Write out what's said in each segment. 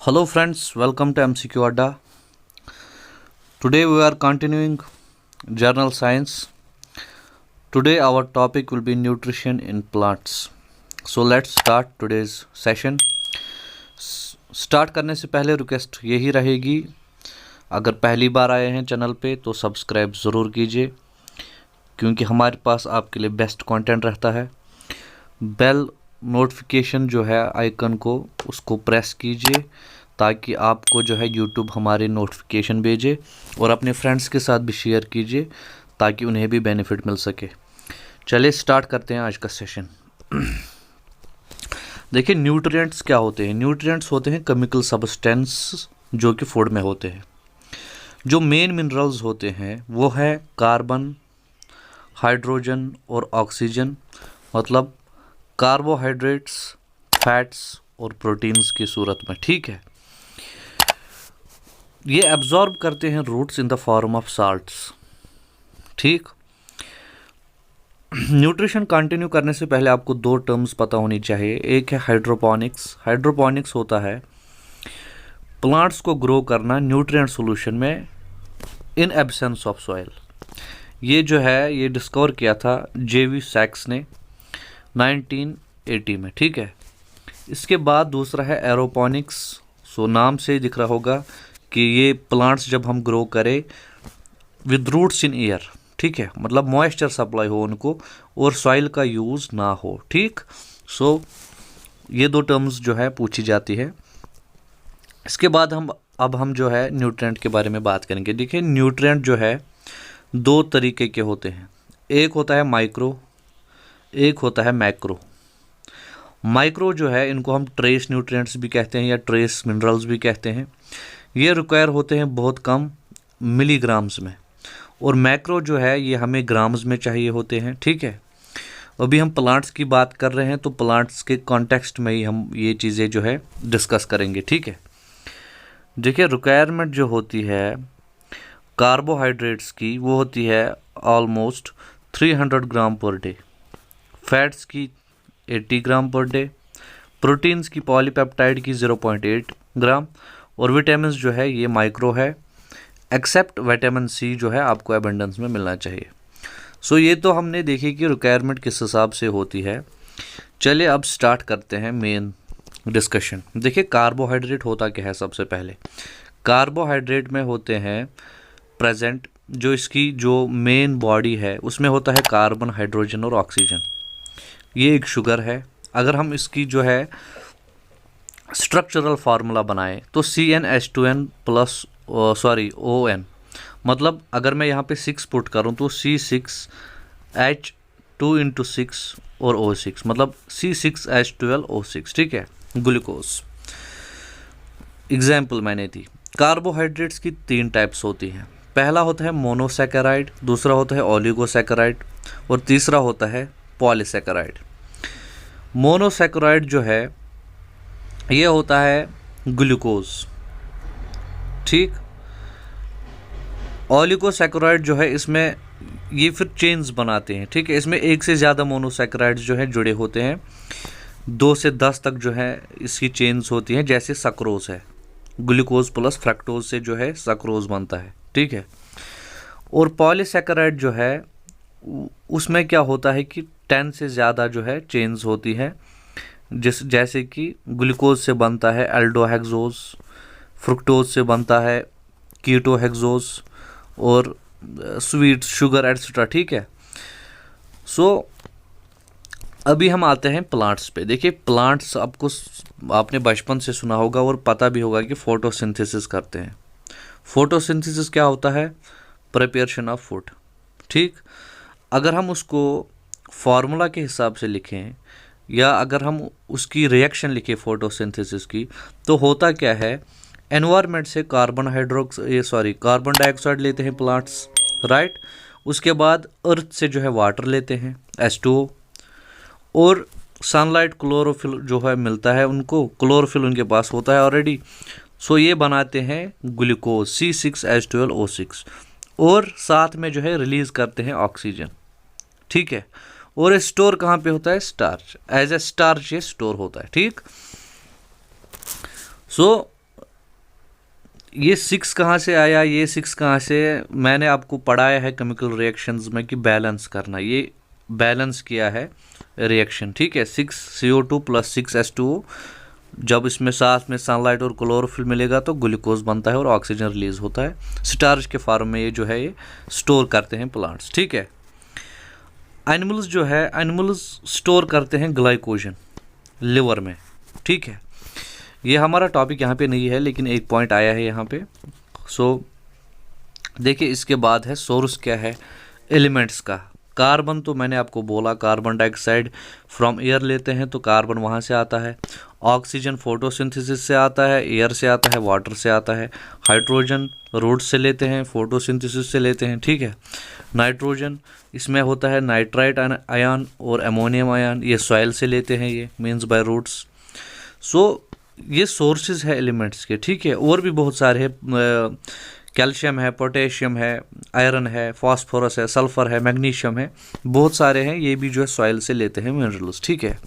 Hello friends, welcome to MCQ Adda. Today we are continuing Journal Science. Today our topic will be nutrition in plants. So let's start today's session. Start करने से पहले request यही रहेगी, अगर पहली बार आए हैं चैनल पे तो सब्सक्राइब ज़रूर कीजिए, क्योंकि हमारे पास आपके लिए बेस्ट कंटेंट रहता है। बेल नोटिफिकेशन जो है आइकन को उसको प्रेस कीजिए ताकि आपको जो है यूट्यूब हमारे नोटिफिकेशन भेजे, और अपने फ्रेंड्स के साथ भी शेयर कीजिए ताकि उन्हें भी बेनिफिट मिल सके। चलिए स्टार्ट करते हैं आज का सेशन। देखिए न्यूट्रिएंट्स क्या होते हैं। न्यूट्रिएंट्स होते हैं केमिकल सब्सटेंस जो कि फूड में होते हैं। जो मेन मिनरल्स होते हैं वो है कार्बन, हाइड्रोजन और ऑक्सीजन, मतलब कार्बोहाइड्रेट्स, फैट्स और प्रोटीन्स की सूरत में। ठीक है, ये एब्जॉर्ब करते हैं roots in the form of salts. ठीक, न्यूट्रिशन कंटिन्यू करने से पहले आपको दो टर्म्स पता होनी चाहिए। एक है हाइड्रोपोनिक्स। हाइड्रोपोनिक्स होता है प्लांट्स को ग्रो करना न्यूट्रिएंट सॉल्यूशन में इन एब्सेंस ऑफ सॉइल। ये जो है ये डिस्कवर किया था जेवी सैक्स ने 1980 में। ठीक है, इसके बाद दूसरा है एरोपोनिक्स। सो नाम से दिख रहा होगा कि ये प्लांट्स जब हम ग्रो करें विद रूट्स इन एयर। ठीक है, मतलब मॉइस्चर सप्लाई हो उनको और सॉइल का यूज़ ना हो। ठीक, सो ये दो टर्म्स जो है पूछी जाती है। इसके बाद हम जो है न्यूट्रिएंट के बारे में बात करेंगे। देखिए न्यूट्रिएंट जो है दो तरीके के होते हैं, एक होता है माइक्रो, एक होता है मैक्रो। माइक्रो जो है इनको हम ट्रेस न्यूट्रिएंट्स भी कहते हैं या ट्रेस मिनरल्स भी कहते हैं। ये रिक्वायर होते हैं बहुत कम मिलीग्राम्स में, और मैक्रो जो है ये हमें ग्राम्स में चाहिए होते हैं। ठीक है, अभी हम प्लांट्स की बात कर रहे हैं तो प्लांट्स के कॉन्टेक्स्ट में ही हम ये चीज़ें जो है डिस्कस करेंगे। ठीक है, देखिए रिक्वायरमेंट जो होती है कार्बोहाइड्रेट्स की वो होती है ऑलमोस्ट 300 ग्राम पर डे, फैट्स की 80 ग्राम पर डे, प्रोटीन्स की पॉलीपेप्टाइड की 0.8 ग्राम, और विटामिन जो है ये माइक्रो है, एक्सेप्ट विटामिन सी जो है आपको एबंडेंस में मिलना चाहिए। सो ये तो हमने देखी कि रिक्वायरमेंट किस हिसाब से होती है। चलिए अब स्टार्ट करते हैं मेन डिस्कशन। देखिए कार्बोहाइड्रेट होता क्या है। सबसे पहले कार्बोहाइड्रेट में होते हैं प्रेजेंट, जो इसकी जो मेन बॉडी है उसमें होता है कार्बन, हाइड्रोजन और ऑक्सीजन। ये एक शुगर है। अगर हम इसकी जो है स्ट्रक्चरल फार्मूला बनाएं तो CnH2n प्लस ON, मतलब अगर मैं यहाँ पे 6 पुट करूँ तो C6H2 इंटू 6 और O6, मतलब C6H12O6। ठीक है, ग्लूकोज। एग्जाम्पल मैंने दी। कार्बोहाइड्रेट्स की 3 टाइप्स होती हैं। पहला होता है मोनोसैकेराइड, दूसरा होता है ओलिगोसैकेराइड, और तीसरा होता है पॉलीसैकेराइड। मोनोसैकेराइड जो है ये होता है ग्लूकोज। ठीक, ओलिगोसैकेराइड जो है इसमें ये फिर चेन्स बनाते हैं। ठीक है, इसमें एक से ज़्यादा मोनोसैकेराइड्स जो है जुड़े होते हैं, 2 से 10 तक जो है इसकी चेन्स होती हैं। जैसे सक्रोज है, ग्लूकोज प्लस फ्रक्टोज से जो है सक्रोज बनता है। ठीक है, और पॉलीसैकेराइड जो है उसमें क्या होता है कि 10 से ज़्यादा जो है चेन्स होती है, जैसे कि ग्लूकोज से बनता है एल्डोहेक्सोज, फ्रुक्टोज से बनता है कीटोहेक्सोज, और स्वीट शुगर एट्सेट्रा। ठीक है, सो अभी हम आते हैं प्लांट्स पे। देखिए प्लांट्स आपने बचपन से सुना होगा और पता भी होगा कि फोटोसिंथेसिस करते हैं। फोटोसिंथेसिस क्या होता है? Preparation of food. ठीक, अगर हम उसको फार्मूला के हिसाब से लिखें या अगर हम उसकी रिएक्शन लिखें फोटोसिंथेसिस की, तो होता क्या है, एनवायरनमेंट से कार्बन डाइऑक्साइड लेते हैं प्लांट्स, राइट। उसके बाद अर्थ से जो है वाटर लेते हैं H2O, और सनलाइट क्लोरोफिल जो है मिलता है उनको, क्लोरोफिल उनके पास होता है ऑलरेडी। सो ये बनाते हैं ग्लूकोज C6H12O6, और साथ में जो है रिलीज करते हैं ऑक्सीजन। ठीक है, और स्टोर कहाँ पे होता है? स्टार्च, एज ए स्टार्च ये स्टोर होता है। ठीक, सो ये 6 कहाँ से आया, ये 6 कहाँ से, मैंने आपको पढ़ाया है केमिकल रिएक्शंस में कि बैलेंस करना, ये बैलेंस किया है रिएक्शन, ठीक है। 6CO2 + 6H2O, जब इसमें साथ में सनलाइट और क्लोरोफिल मिलेगा तो ग्लूकोज बनता है और ऑक्सीजन रिलीज होता है। स्टार्च के फॉर्म में ये जो है ये स्टोर करते हैं प्लांट्स, ठीक है। एनिमल्स जो है, एनिमल्स स्टोर करते हैं ग्लाइकोजन लिवर में, ठीक है। ये हमारा टॉपिक यहाँ पे नहीं है, लेकिन एक पॉइंट आया है यहाँ पे। सो देखिए, इसके बाद है सोर्स क्या है एलिमेंट्स का। कार्बन तो मैंने आपको बोला, कार्बन डाइऑक्साइड फ्रॉम एयर लेते हैं तो कार्बन वहाँ से आता है। ऑक्सीजन फोटोसिंथेसिस से आता है, एयर से आता है, वाटर से आता है। हाइड्रोजन रूट से लेते हैं, फोटोसिंथेसिस से लेते हैं, ठीक है। नाइट्रोजन इसमें होता है नाइट्राइट आयन और अमोनियम आयन, ये सॉइल से लेते हैं, ये मीन्स बाय रूट्स। सो ये सोर्सेज है एलिमेंट्स के, ठीक है। और भी बहुत सारे हैं, कैल्शियम है, पोटेशियम है, आयरन है, फास्फोरस है, सल्फर है, मैग्नीशियम है, बहुत सारे हैं। ये भी जो है सॉइल से लेते हैं मिनरल्स, ठीक है।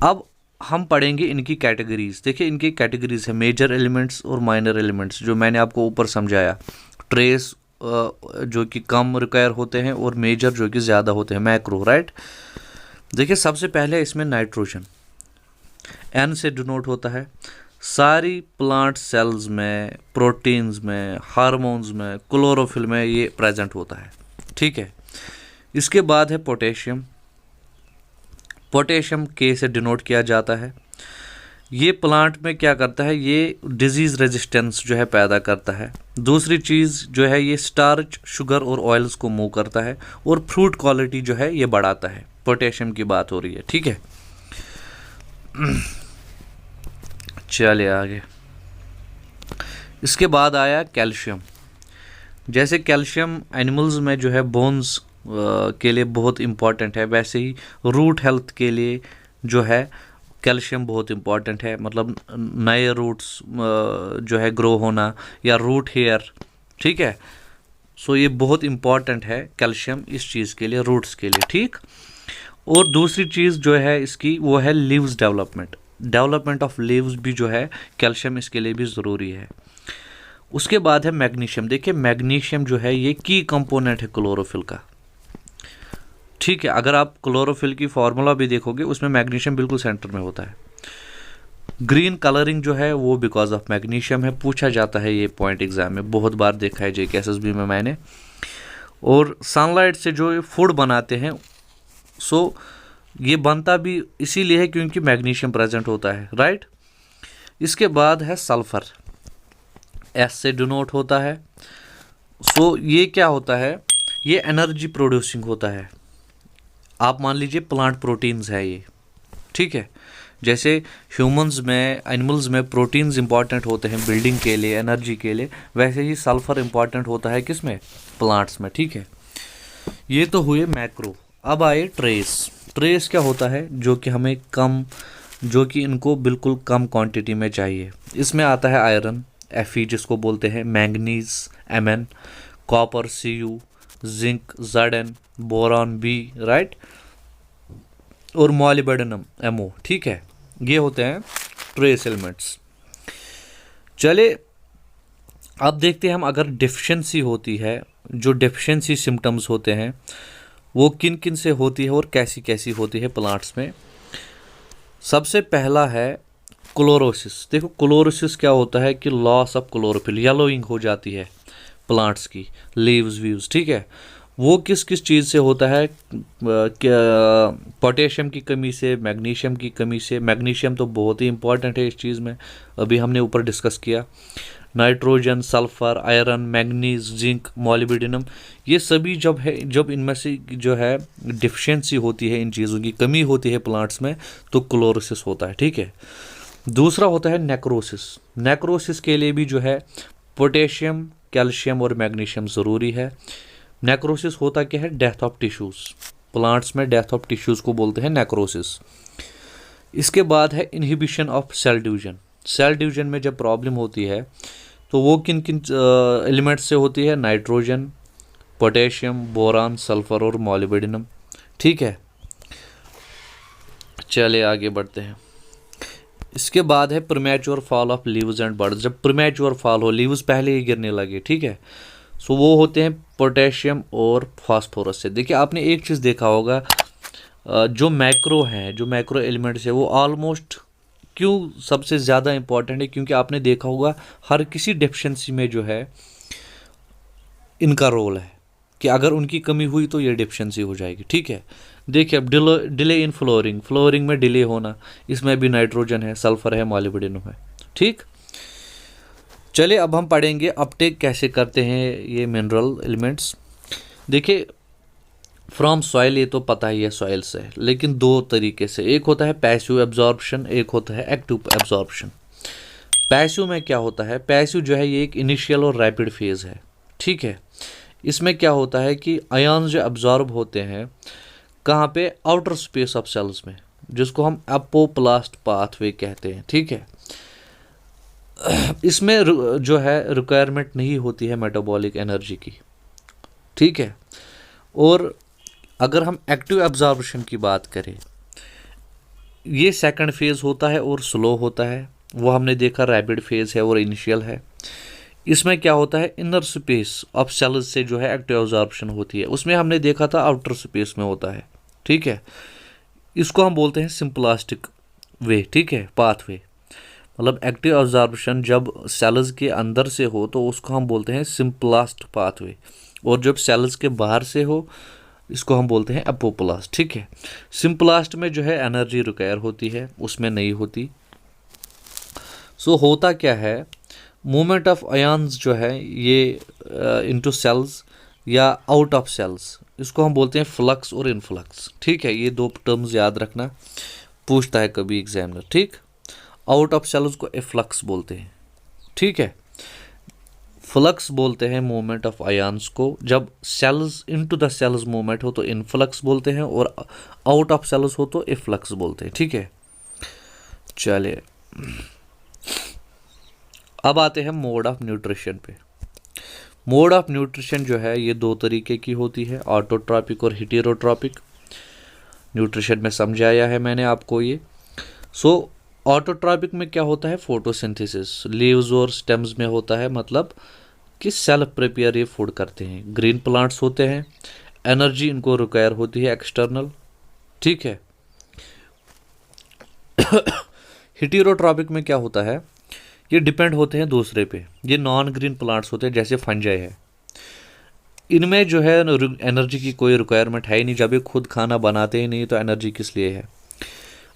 अब हम पढ़ेंगे इनकी कैटेगरीज। देखिए, इनकी कैटेगरीज है मेजर एलिमेंट्स और माइनर एलिमेंट्स, जो मैंने आपको ऊपर समझाया। ट्रेस जो कि कम रिक्वायर होते हैं और मेजर जो कि ज़्यादा होते हैं, मैक्रो, राइट। देखिए, सबसे पहले इसमें नाइट्रोजन, एन से डिनोट होता है। सारी प्लांट सेल्स में, प्रोटीन्स में, हार्मोन्स में, क्लोरोफिल में ये प्रेजेंट होता है, ठीक है। इसके बाद है पोटेशियम, पोटेशियम के से डिनोट किया जाता है। ये प्लांट में क्या करता है, ये डिजीज़ रेजिस्टेंस जो है पैदा करता है। दूसरी चीज़ जो है, ये स्टार्च, शुगर और ऑयल्स को मूव करता है और फ्रूट क्वालिटी जो है ये बढ़ाता है। पोटेशियम की बात हो रही है, ठीक है। चलिए आगे। इसके बाद आया कैल्शियम। जैसे कैल्शियम एनिमल्स में जो है बोन्स के लिए बहुत इम्पॉर्टेंट है, वैसे ही रूट हेल्थ के लिए जो है कैल्शियम बहुत इम्पॉर्टेंट है। मतलब नए रूट्स जो है ग्रो होना या रूट हेयर, ठीक है। सो ये बहुत इम्पॉर्टेंट है कैल्शियम इस चीज़ के लिए, रूट्स के लिए, ठीक। और दूसरी चीज़ जो है इसकी, वो है लीव्स डेवलपमेंट ऑफ लीव्स भी जो है कैल्शियम इसके लिए भी ज़रूरी है। उसके बाद है मैग्नीशियम। देखिए, मैग्नीशियम जो है ये की कंपोनेंट है क्लोरोफिल का, ठीक है। अगर आप क्लोरोफिल की फार्मूला भी देखोगे, उसमें मैग्नीशियम बिल्कुल सेंटर में होता है। ग्रीन कलरिंग जो है वो बिकॉज ऑफ मैग्नीशियम है, पूछा जाता है ये पॉइंट एग्जाम में, बहुत बार देखा है JKSSB में मैंने। और सनलाइट से जो फूड बनाते हैं, सो ये बनता भी इसीलिए है क्योंकि मैग्नीशियम प्रेजेंट होता है, राइट। इसके बाद है सल्फर, S से डिनोट होता है। सो ये क्या होता है, ये एनर्जी प्रोड्यूसिंग होता है। आप मान लीजिए प्लांट प्रोटीन्स है ये, ठीक है। जैसे ह्यूमंस में, एनिमल्स में प्रोटीन्स इंपॉर्टेंट होते हैं बिल्डिंग के लिए, एनर्जी के लिए, वैसे ही सल्फर इंपॉर्टेंट होता है किसमें, प्लांट्स में, ठीक है। ये तो हुए मैक्रो। अब आए ट्रेस। ट्रेस क्या होता है, जो कि हमें कम, जो कि इनको बिल्कुल कम क्वांटिटी में चाहिए। इसमें आता है आयरन Fe जिसको बोलते हैं, manganese Mn, copper Cu, zinc Zn, boron B, right, और मॉलिब्डेनम Mo, ठीक है। ये होते हैं ट्रेस एलिमेंट्स। चले अब देखते हैं हम, अगर डिफिशिएंसी होती है, जो डिफिशिएंसी सिम्टम्स होते हैं वो किन किन से होती है और कैसी कैसी होती है प्लांट्स में। सबसे पहला है क्लोरोसिस। देखो, क्लोरोसिस क्या होता है कि लॉस ऑफ क्लोरोफिल, येलोइंग हो जाती है प्लांट्स की, लीव्स व्यूज, ठीक है। वो किस किस चीज़ से होता है, पोटेशियम की कमी से, मैग्नीशियम की कमी से। मैग्नीशियम तो बहुत ही इंपॉर्टेंट है इस चीज़ में, अभी हमने ऊपर डिस्कस किया। Nitrogen, sulphur, iron, manganese, zinc, molybdenum, ये सभी जब इनमें से जो है डिफिशियंसी होती है, इन चीज़ों की कमी होती है प्लांट्स में, तो क्लोरोसिस होता है, ठीक है। दूसरा होता है नेक्रोसिस। नेक्रोसिस के लिए भी जो है पोटेशियम, कैल्शियम और मैग्नीशियम ज़रूरी है। नेक्रोसिस होता क्या है, डेथ ऑफ टिश्यूज़। प्लांट्स में डेथ ऑफ टिश्यूज़ को बोलते हैं नेक्रोसिस। इसके बाद है inhibition of cell division. Cell division में जब प्रॉब्लम होती है तो वो किन किन एलिमेंट्स से होती है, नाइट्रोजन, पोटेशियम, बोरान, सल्फर और मॉलिब्डेनम, ठीक है। चले आगे बढ़ते हैं। इसके बाद है premature fall of leaves and buds. जब प्रीमैच्योर फॉल हो, लीव्स पहले ही गिरने लगे, ठीक है, सो वो होते हैं पोटेशियम और फास्फोरस से। देखिए आपने एक चीज़ देखा होगा, जो मैक्रो हैं, जो मैक्रो एलिमेंट्स है, वो ऑलमोस्ट क्यों सबसे ज़्यादा इंपॉर्टेंट है, क्योंकि आपने देखा होगा हर किसी डेफिशिएंसी में जो है इनका रोल है कि अगर उनकी कमी हुई तो ये डेफिशिएंसी हो जाएगी, ठीक है। देखिए अब डिले इन फ्लोरिंग, फ्लोरिंग में डिले होना, इसमें भी नाइट्रोजन है, सल्फर है, मॉलिब्डेनम है, ठीक। चलिए अब हम पढ़ेंगे अपटेक कैसे करते हैं ये मिनरल एलिमेंट्स। देखिए फ्रॉम सॉइल, ये तो पता ही है सॉइल से, लेकिन दो तरीके से, एक होता है पैसिव एब्जॉर्प्शन, एक होता है एक्टिव एब्जॉर्प्शन। पैसिव में क्या होता है, पैसिव जो है ये एक इनिशियल और रैपिड फेज है, ठीक है। इसमें क्या होता है कि आयन्स जो एब्जॉर्ब होते हैं कहाँ पे, आउटर स्पेस ऑफ सेल्स में, जिसको हम एपोप्लास्ट पाथवे कहते हैं, ठीक है। इसमें जो है रिक्वायरमेंट नहीं होती है मेटाबॉलिक एनर्जी की, ठीक है। और अगर हम एक्टिव एब्जॉर्प्शन की बात करें, ये सेकंड फेज होता है और स्लो होता है, वो हमने देखा रैपिड फेज है और इनिशियल है। इसमें क्या होता है, इनर स्पेस ऑफ सेल्स से जो है एक्टिव एब्जॉर्प्शन होती है, उसमें हमने देखा था आउटर स्पेस में होता है, ठीक है। इसको हम बोलते हैं सिंप्लास्टिक वे, ठीक है, पाथवे। मतलब एक्टिव एब्जॉर्प्शन जब सेल्स के अंदर से हो तो उसको हम बोलते हैं सिंप्लास्ट पाथवे, और जब सेल्स के बाहर से हो इसको हम बोलते हैं एपोप्लास्ट, ठीक है। सिंप्लास्ट में जो है एनर्जी रिक्वायर होती है, उसमें नहीं होती। सो होता क्या है, मूवमेंट ऑफ आयन्स जो है ये इनटू सेल्स या आउट ऑफ सेल्स, इसको हम बोलते हैं फ्लक्स और इनफ्लक्स, ठीक है। ये दो टर्म्स याद रखना, पूछता है कभी एग्जामिनर, ठीक। आउट ऑफ सेल्स को एफ्लक्स बोलते हैं, ठीक है। फ्लक्स बोलते हैं मूवमेंट ऑफ आयन्स को, जब cells into the cells movement हो तो इनफ्लक्स बोलते हैं, और आउट ऑफ सेल्स हो तो एफ्लक्स बोलते हैं, ठीक है। चलिए अब आते हैं मोड ऑफ न्यूट्रिशन पे। मोड ऑफ न्यूट्रिशन जो है ये दो तरीके की होती है, ऑटोट्रॉपिक और हेटेरोट्रॉपिक। न्यूट्रिशन में समझाया है मैंने आपको ये। सो ऑटोट्रॉपिक में क्या होता है, फोटोसिंथेसिस लीव्स और स्टेम्स में होता है, मतलब कि सेल्फ प्रिपेयर ये फूड करते हैं। ग्रीन प्लांट्स होते हैं, एनर्जी इनको रिक्वायर होती है एक्सटर्नल, ठीक है। हेटेरोट्रॉपिक में क्या होता है, ये डिपेंड होते हैं दूसरे पे। ये नॉन ग्रीन प्लांट्स होते हैं, जैसे फंजाई है, इनमें जो है एनर्जी की कोई रिक्वायरमेंट है ही नहीं, जब ये खुद खाना बनाते ही नहीं तो एनर्जी किस लिए है।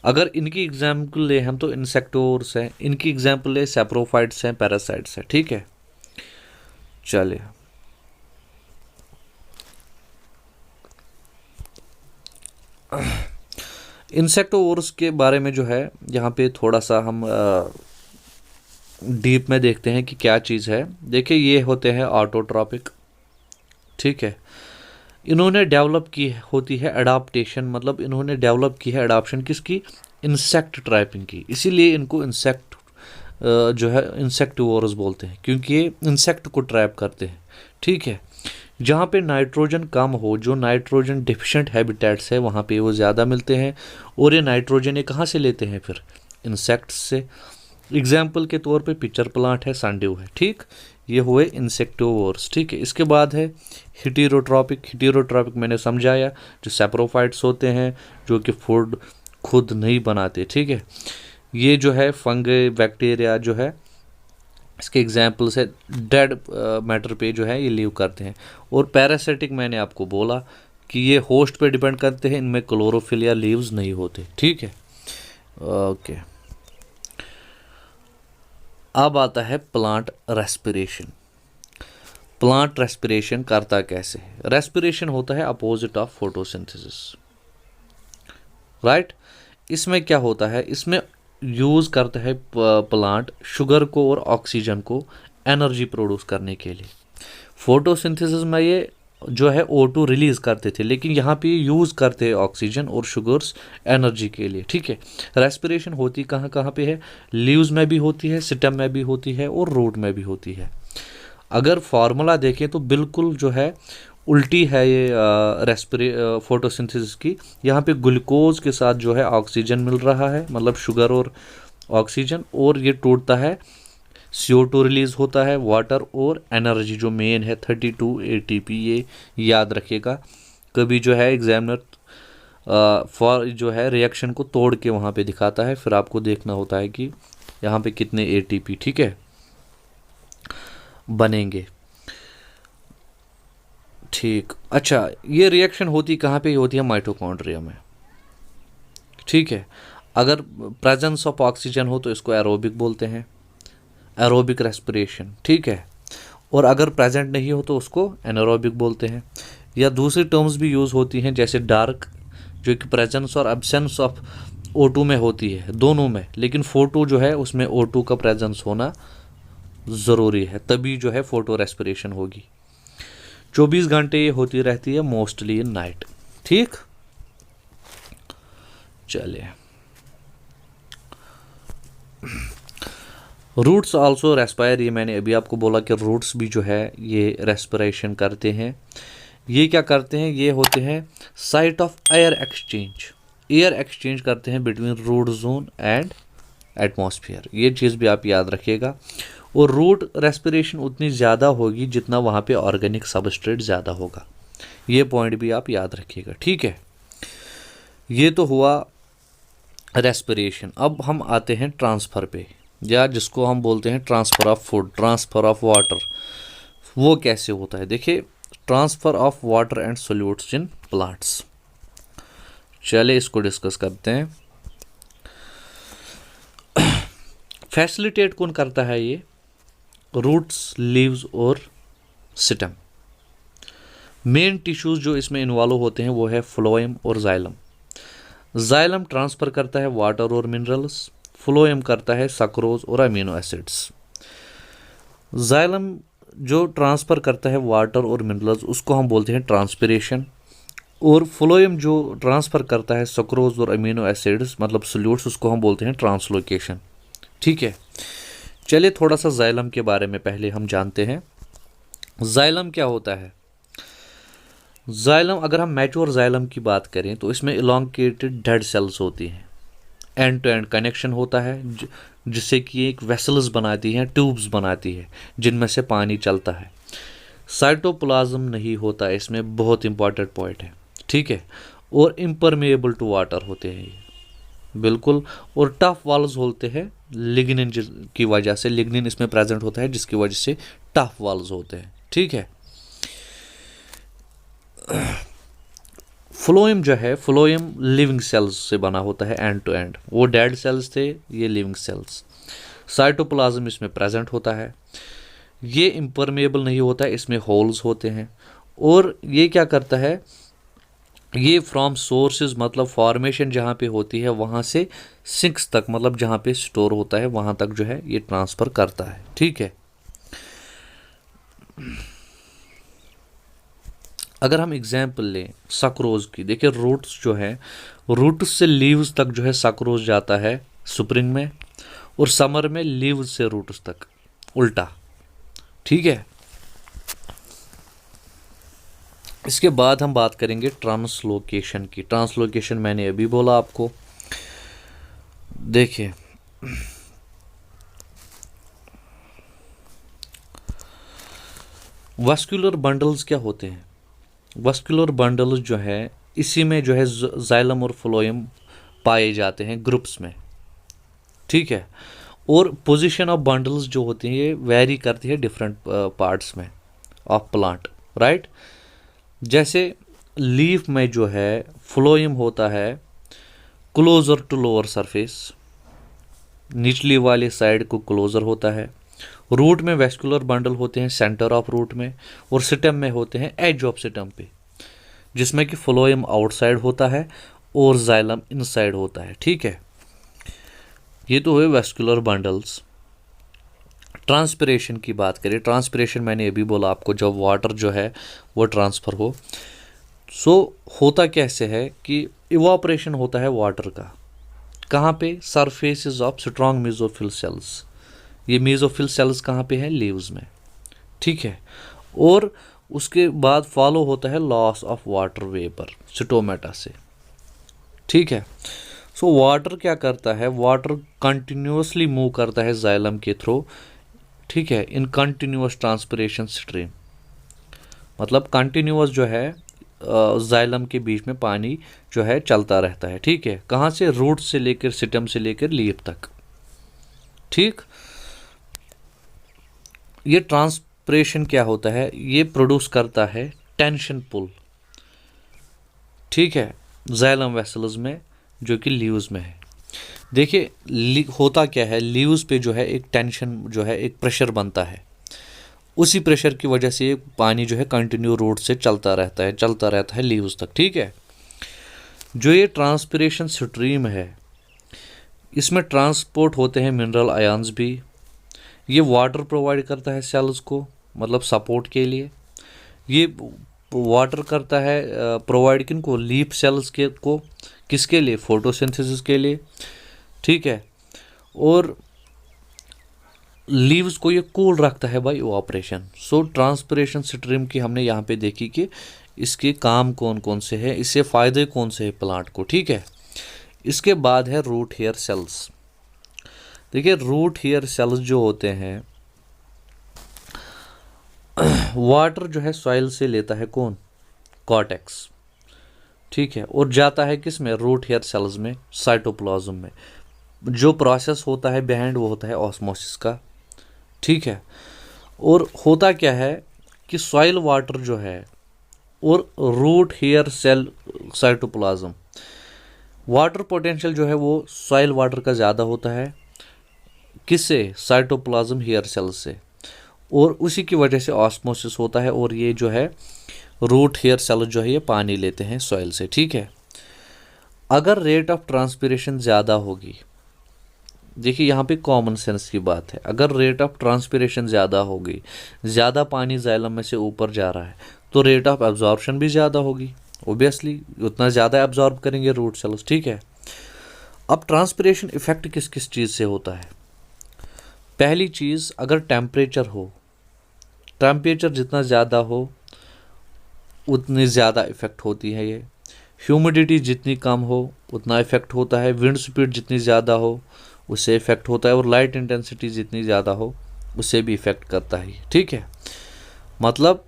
अगर इनकी एग्जाम्पल ले हम तो इंसेक्टोर्स हैं, इनकी एग्जाम्पल ले सैप्रोफाइट्स हैं, पैरासाइट्स हैं, ठीक है। चलिए इंसेक्टोर्स के बारे में जो है यहाँ पे थोड़ा सा हम डीप में देखते हैं कि क्या चीज़ है। देखिए ये होते हैं ऑटोट्रॉपिक, ठीक है। इन्होंने डेवलप की होती है अडाप्टेशन, मतलब इन्होंने डेवलप की है अडाप्शन किसकी, इंसेक्ट ट्रैपिंग की, इसीलिए इनको इंसेक्ट जो है इंसेक्टिवोरस बोलते हैं, क्योंकि ये इंसेक्ट को ट्रैप करते हैं, ठीक है। जहाँ पे नाइट्रोजन कम हो, जो नाइट्रोजन डिफिशिएंट हैबिटेट्स है, वहाँ पे वो ज़्यादा मिलते हैं, और ये नाइट्रोजन ये कहाँ से लेते हैं फिर, इंसेक्ट्स से। एग्जाम्पल के तौर पे पिक्चर प्लांट है, संड्यू है, ठीक। ये हुए इंसेक्टिवोर्स, ठीक है। इसके बाद है हेटेरोट्रॉपिक। हेटेरोट्रॉपिक मैंने समझाया, जो सैप्रोफाइट्स होते हैं, जो कि फूड खुद नहीं बनाते, ठीक है। ये जो है फंगे बैक्टीरिया जो है, इसके एग्जाम्पल्स है, डेड मैटर पे जो है ये लीव करते हैं। और पैरासिटिक मैंने आपको बोला कि ये होस्ट पे डिपेंड करते हैं, इनमें क्लोरोफिल या लीव्स नहीं होते, ठीक है। ओके, अब आता है प्लांट रेस्पिरेशन। प्लांट रेस्पिरेशन करता कैसे है, रेस्पिरेशन होता है अपोजिट ऑफ फोटोसिंथेसिस, राइट। इसमें क्या होता है, इसमें यूज़ करता है प्लांट शुगर को और ऑक्सीजन को एनर्जी प्रोड्यूस करने के लिए। फोटोसिंथेसिस में ये जो है O2 रिलीज़ करते थे, लेकिन यहाँ पे यूज़ करते हैं ऑक्सीजन और शुगर्स एनर्जी के लिए, ठीक है। रेस्पिरेशन होती कहाँ कहाँ पे है, लीव्स में भी होती है, स्टेम में भी होती है, और रूट में भी होती है। अगर फार्मूला देखें तो बिल्कुल जो है उल्टी है ये फोटोसिंथेसिस की। यहाँ पे ग्लूकोज के साथ जो है ऑक्सीजन मिल रहा है, मतलब शुगर और ऑक्सीजन, और ये टूटता है, CO2 रिलीज होता है, वाटर और एनर्जी जो मेन है 32 ATP, ये याद रखिएगा। कभी जो है एग्जामिनर फॉर जो है रिएक्शन को तोड़ के वहाँ पे दिखाता है, फिर आपको देखना होता है कि यहाँ पे कितने ATP, ठीक है, बनेंगे। ठीक, अच्छा, ये रिएक्शन होती कहाँ पे होती है? माइटोकॉन्ड्रिया में, ठीक है। अगर प्रेजेंस ऑफ ऑक्सीजन हो तो इसको एरोबिक बोलते हैं, एरोबिक रेस्पिरेशन, ठीक है। और अगर प्रेजेंट नहीं हो तो उसको एनारोबिक बोलते हैं। या दूसरी टर्म्स भी यूज़ होती हैं, जैसे डार्क, जो कि प्रेजेंस और एब्सेंस ऑफ O2 में होती है, दोनों में, लेकिन फोटो जो है उसमें O2 का प्रेजेंस होना ज़रूरी है, तभी जो है फोटो रेस्पिरेशन होगी। 24 घंटे ये होती रहती है, मोस्टली इन नाइट, ठीक। चलिए, रूट्स आल्सो रेस्पायर, ये मैंने अभी आपको बोला कि रूट्स भी जो है ये रेस्पिरेशन करते हैं। ये क्या करते हैं? ये होते हैं site of air exchange, air exchange करते हैं between root zone and atmosphere, ये चीज़ भी आप याद रखिएगा। और रूट रेस्पिरेशन उतनी ज़्यादा होगी जितना वहाँ पे ऑर्गेनिक सबस्ट्रेट ज़्यादा होगा, ये पॉइंट भी आप याद रखिएगा, ठीक है। ये तो हुआ रेस्पिरेशन। अब हम आते हैं ट्रांसफ़र पे, या जिसको हम बोलते हैं transfer of food, transfer of water. वो कैसे होता है? देखिए, transfer of water and solutes in plants, चलिए इसको डिस्कस करते हैं। फैसिलिटेट कौन करता है? ये रूट्स, लीव्स और स्टेम। मेन टिश्यूज जो इसमें इन्वॉल्व होते हैं वो है फ्लोएम और जाइलम। जाइलम ट्रांसफ़र करता है वाटर और मिनरल्स, फ्लोएम करता है सक्रोज और अमीनो एसिड्स। जाइलम जो ट्रांसफ़र करता है वाटर और मिनरल्स उसको हम बोलते हैं ट्रांसपिरेशन, और फ्लोएम जो ट्रांसफ़र करता है सक्रोज और अमीनो एसिड्स मतलब सोल्यूट्स उसको हम बोलते हैं ट्रांसलोकेशन, ठीक है। चलिए थोड़ा सा जाइलम के बारे में पहले हम जानते हैं। जाइलम क्या होता है? जाइलम, अगर हम मैच्योर जाइलम की बात करें तो इसमें इलोंगेटेड डेड सेल्स होती हैं, एंड टू एंड कनेक्शन होता है, जिससे कि एक वेसल्स बनाती हैं, ट्यूब्स बनाती है जिनमें से पानी चलता है। साइटोप्लाज्म नहीं होता इसमें, बहुत इंपॉर्टेंट पॉइंट है, ठीक है। और इम्परमेएबल टू वाटर होते हैं ये, बिल्कुल। और टफ वॉल्स होते हैं लिग्निन की वजह से, लिग्निन इसमें प्रेजेंट होता है जिसकी वजह से टफ वॉल्स होते हैं, ठीक है। फ्लोएम जो है, फ्लोएम लिविंग सेल्स से बना होता है एंड टू एंड, वो डेड सेल्स थे, ये लिविंग सेल्स। साइटोप्लाज्म इसमें प्रेजेंट होता है, ये इम्परमेएबल नहीं होता है, इसमें होल्स होते हैं। और ये क्या करता है? ये फ्रॉम सोर्सेज मतलब फॉर्मेशन जहाँ पे होती है वहाँ से सिंक्स तक मतलब जहाँ पे स्टोर होता है वहाँ तक जो है ये ट्रांसफ़र करता है, ठीक है। अगर हम एग्जाम्पल लें सक्रोज की, देखिए रूट्स जो है, रूट्स से लीव्स तक जो है सक्रोज जाता है स्प्रिंग में, और समर में लीव्स से रूट्स तक उल्टा, ठीक है। इसके बाद हम बात करेंगे ट्रांसलोकेशन की। ट्रांसलोकेशन मैंने अभी बोला आपको, देखिए वास्कुलर बंडल्स क्या होते हैं? वास्कुलर बंडल्स जो है इसी में जो है जाइलम और फ्लोएम पाए जाते हैं ग्रुप्स में, ठीक है। और पोजीशन ऑफ बंडल्स जो होती हैं ये वेरी करती है डिफरेंट पार्ट्स में ऑफ प्लांट, राइट। जैसे लीफ में जो है फ्लोएम होता है क्लोजर टू लोअर सरफेस, निचली वाली साइड को क्लोजर होता है। रूट में वेस्कुलर बंडल होते हैं सेंटर ऑफ रूट में, और स्टेम में होते हैं एज ऑफ स्टेम पे, जिसमें कि फ्लोएम आउटसाइड होता है और जाइलम इनसाइड होता है, ठीक है। ये तो हुए वेस्कुलर बंडल्स। ट्रांसपिरेशन की बात करें, ट्रांसपिरेशन मैंने अभी बोला आपको, जब वाटर जो है वो ट्रांसफ़र हो। सो होता कैसे है कि इवापोरेशन होता है वाटर का, कहाँ पे? Surfaces of strong mesophyll cells. ये मेसोफिल सेल्स कहाँ पे हैं? लीव्स में, ठीक है। और उसके बाद फॉलो होता है loss of water vapour stomata से, ठीक है। सो वाटर क्या करता है, वाटर कंटिन्यूसली मूव करता है जाइलम के थ्रू, ठीक है, इन कंटिन्यूस ट्रांसपिरेशन स्ट्रीम, मतलब कंटिन्यूस जो है जाइलम के बीच में पानी जो है चलता रहता है, ठीक है, कहाँ से, रूट से लेकर सिटम से लेकर लीफ तक, ठीक। ये ट्रांसपिरेशन क्या होता है, ये प्रोड्यूस करता है टेंशन पुल, ठीक है, जाइलम वेसल्स में जो कि लीव्स में है। देखिए होता क्या है, लीव्स पे जो है एक टेंशन जो है एक प्रेशर बनता है, उसी प्रेशर की वजह से पानी जो है कंटिन्यू रूट से चलता रहता है लीव्स तक, ठीक है। जो ये ट्रांसपिरेशन स्ट्रीम है, इसमें ट्रांसपोर्ट होते हैं मिनरल आयंस भी, ये वाटर प्रोवाइड करता है सेल्स को, मतलब सपोर्ट के लिए, ये वाटर करता है प्रोवाइड किन को, लीफ सेल्स के को, किसके लिए, फोटोसिंथेसिस के लिए, ठीक है, और लीव्स को ये कूल रखता है बाय इवापोरेशन। सो ट्रांसपिरेशन स्ट्रीम की हमने यहाँ पे देखी कि इसके काम कौन कौन से हैं, इससे फ़ायदे कौन से हैं प्लांट को, ठीक है। इसके बाद है रूट हेयर सेल्स। देखिए रूट हेयर सेल्स जो होते हैं, वाटर जो है सॉइल से लेता है कौन, कॉर्टेक्स, ठीक है, और जाता है किस में, रूट हेयर सेल्स में, साइटोप्लाज्म में। जो प्रोसेस होता है बिहाइंड वो होता है ऑस्मोसिस का, ठीक है। और होता क्या है कि सॉइल वाटर जो है और root hair cell cytoplasm, water potential जो है वो सॉइल वाटर का ज़्यादा होता है, किससे, साइटोप्लाज्म हेयर सेल से, और उसी की वजह से ऑस्मोसिस होता है, और ये जो है रूट हेयर सेल जो है ये पानी लेते हैं सॉइल से, ठीक है। अगर रेट ऑफ ट्रांसपिरेशन ज़्यादा होगी, देखिए यहाँ पे कॉमन सेंस की बात है, अगर रेट ऑफ ट्रांसपिरेशन ज़्यादा होगी, ज़्यादा पानी जाइलम में से ऊपर जा रहा है, तो रेट ऑफ एब्जॉर्प्शन भी ज़्यादा होगी, ओबियसली उतना ज़्यादा एब्जॉर्ब करेंगे रूट सेल्स, ठीक है। अब ट्रांसपिरेशन इफेक्ट किस किस चीज़ से होता है, पहली चीज़, अगर टेम्परेचर हो, टेम्परेचर जितना ज़्यादा हो उतनी ज़्यादा इफ़ेक्ट होती है ये, ह्यूमिडिटी जितनी कम हो उतना इफ़ेक्ट होता है, विंड स्पीड जितनी ज़्यादा हो उससे इफ़ेक्ट होता है, और लाइट इंटेंसिटी जितनी ज़्यादा हो उससे भी इफ़ेक्ट करता है, ठीक है। मतलब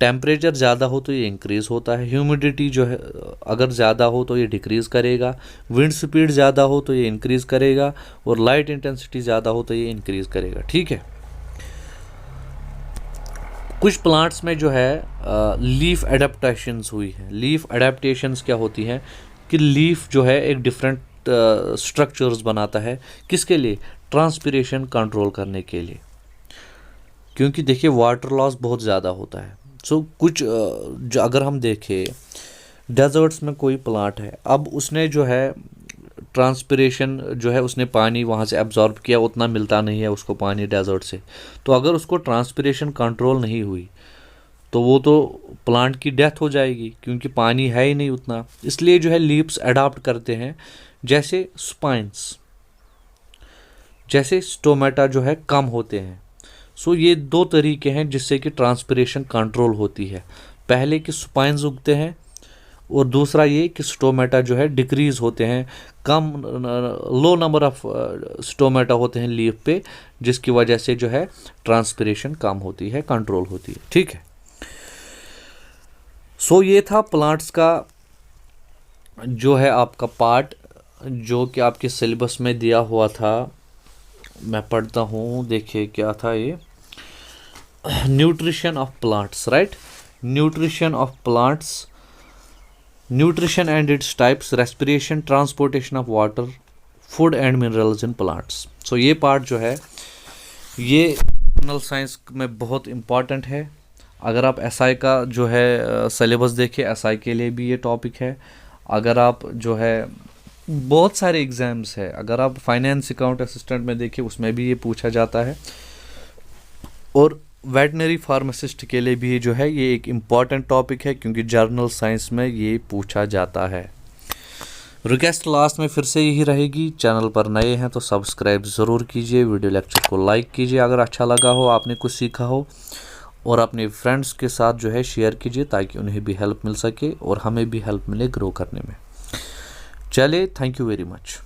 टेम्परेचर ज़्यादा हो तो ये इंक्रीज़ होता है, ह्यूमिडिटी जो है अगर ज़्यादा हो तो ये डिक्रीज़ करेगा, विंड स्पीड ज़्यादा हो तो ये इंक्रीज़ करेगा, और लाइट इंटेंसिटी ज़्यादा हो तो ये इंक्रीज़ करेगा, ठीक है। कुछ प्लांट्स में जो है लीफ एडेप्टेशंस हुई हैं। लीफ एडेप्टेशंस क्या होती हैं कि लीफ जो है एक डिफरेंट स्ट्रक्चर्स बनाता है, किसके लिए, ट्रांसपिरेशन कंट्रोल करने के लिए, क्योंकि देखिए वाटर लॉस बहुत ज़्यादा होता है। सो कुछ जो अगर हम देखें डेजर्ट्स में कोई प्लांट है, अब उसने जो है ट्रांसपिरेशन जो है उसने पानी वहाँ से एब्जॉर्ब किया, उतना मिलता नहीं है उसको पानी डेजर्ट से, तो अगर उसको ट्रांसपिरेशन कंट्रोल नहीं हुई तो वो तो प्लांट की डेथ हो जाएगी, क्योंकि पानी है ही नहीं उतना। इसलिए जो है लीव्स अडाप्ट करते हैं, जैसे स्पाइंस, जैसे स्टोमेटा जो है कम होते हैं। सो ये दो तरीके हैं जिससे कि ट्रांसपिरेशन कंट्रोल होती है, पहले कि स्पाइंस उगते हैं, और दूसरा ये कि स्टोमेटा जो है डिक्रीज़ होते हैं, कम लो नंबर ऑफ स्टोमेटा होते हैं लीफ पे, जिसकी वजह से जो है ट्रांसपिरेशन कम होती है, कंट्रोल होती है, ठीक है। सो ये था प्लांट्स का जो है आपका पार्ट, जो कि आपके सिलेबस में दिया हुआ था। मैं पढ़ता हूँ, देखिए क्या था ये, nutrition of plants, right, nutrition of plants, nutrition and its types, respiration, transportation of water, food and minerals in plants. So ये पार्ट जो है ये जनरल साइंस में बहुत इम्पॉर्टेंट है। अगर आप एसआई का जो है सिलेबस देखें, एसआई के लिए भी ये टॉपिक है। अगर आप जो है बहुत सारे एग्ज़ाम्स है, अगर आप फाइनेंस अकाउंट असिस्टेंट में देखें उसमें भी ये पूछा जाता है, और वेटनरी फार्मासिस्ट के लिए भी जो है ये एक इम्पॉर्टेंट टॉपिक है, क्योंकि जर्नल साइंस में ये पूछा जाता है। रिक्वेस्ट लास्ट में फिर से यही रहेगी, चैनल पर नए हैं तो सब्सक्राइब ज़रूर कीजिए, वीडियो लेक्चर को लाइक कीजिए अगर अच्छा लगा हो, आपने कुछ सीखा हो, और अपने फ्रेंड्स के साथ जो है शेयर कीजिए ताकि उन्हें भी हेल्प मिल सके और हमें भी हेल्प मिले ग्रो करने में। चले, थैंक यू वेरी मच।